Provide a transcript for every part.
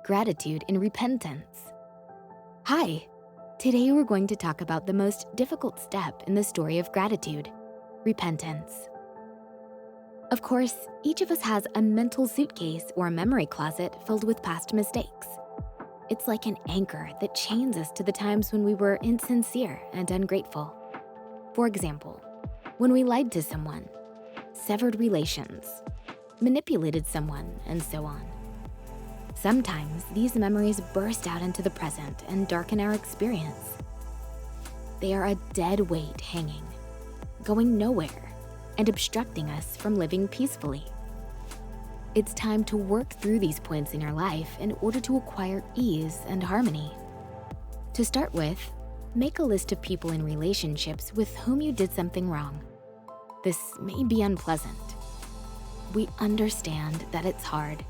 gratitude and repentance. Hi, today we're going to talk about the most difficult step in the story of gratitude, repentance. Of course, each of us has a mental suitcase or a memory closet filled with past mistakes. It's like an anchor that chains us to the times when we were insincere and ungrateful. For example, when we lied to someone, severed relations, manipulated someone, and so on. Sometimes these memories burst out into the present and darken our experience. They are a dead weight hanging, going nowhere, and obstructing us from living peacefully. It's time to work through these points in your life in order to acquire ease and harmony. To start with, make a list of people in relationships with whom you did something wrong. This may be unpleasant. We understand that it's hard.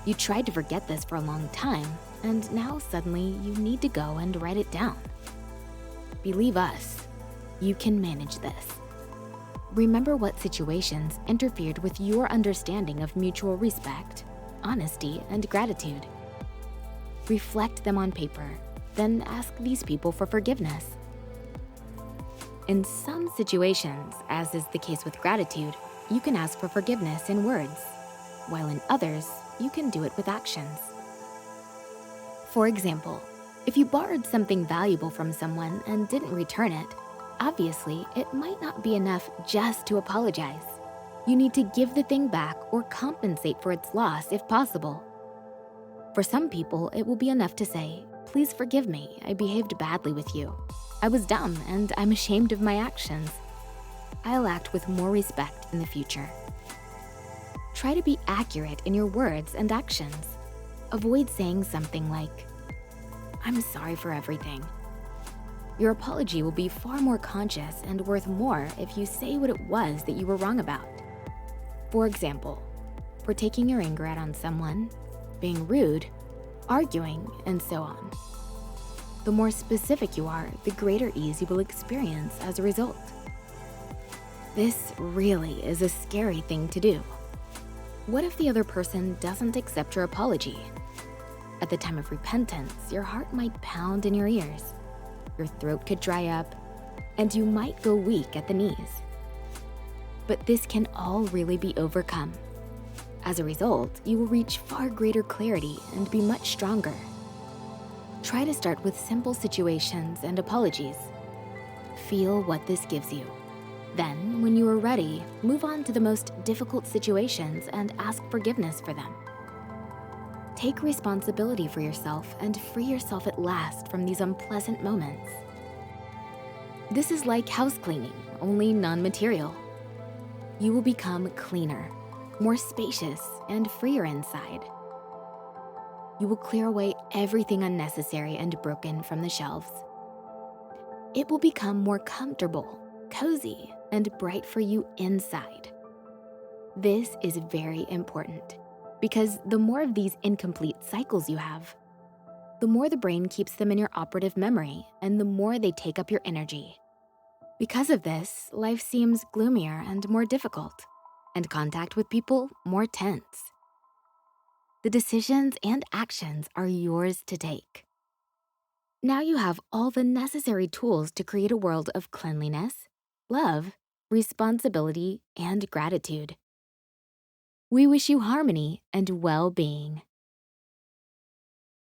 You tried to forget this for a long time, and now suddenly you need to go and write it down. Believe us, you can manage this. Remember what situations interfered with your understanding of mutual respect, honesty, and gratitude. Reflect them on paper, then ask these people for forgiveness. In some situations, as is the case with gratitude, you can ask for forgiveness in words, while in others, you can do it with actions. For example, if you borrowed something valuable from someone and didn't return it, obviously, it might not be enough just to apologize. You need to give the thing back or compensate for its loss if possible. For some people, it will be enough to say, "Please forgive me, I behaved badly with you. I was dumb and I'm ashamed of my actions. I'll act with more respect in the future." Try to be accurate in your words and actions. Avoid saying something like, "I'm sorry for everything." Your apology will be far more conscious and worth more if you say what it was that you were wrong about. For example, for taking your anger out on someone, being rude, arguing, and so on. The more specific you are, the greater ease you will experience as a result. This really is a scary thing to do. What if the other person doesn't accept your apology? At the time of repentance, your heart might pound in your ears. Your throat could dry up, and you might go weak at the knees. But this can all really be overcome. As a result, you will reach far greater clarity and be much stronger. Try to start with simple situations and apologies. Feel what this gives you. Then, when you are ready, move on to the most difficult situations and ask forgiveness for them. Take responsibility for yourself and free yourself at last from these unpleasant moments. This is like house cleaning, only non-material. You will become cleaner, more spacious, and freer inside. You will clear away everything unnecessary and broken from the shelves. It will become more comfortable, cozy, and bright for you inside. This is very important because the more of these incomplete cycles you have, the more the brain keeps them in your operative memory and the more they take up your energy. Because of this, life seems gloomier and more difficult, and contact with people more tense. The decisions and actions are yours to take. Now you have all the necessary tools to create a world of cleanliness, love, responsibility, and gratitude. We wish you harmony and well-being.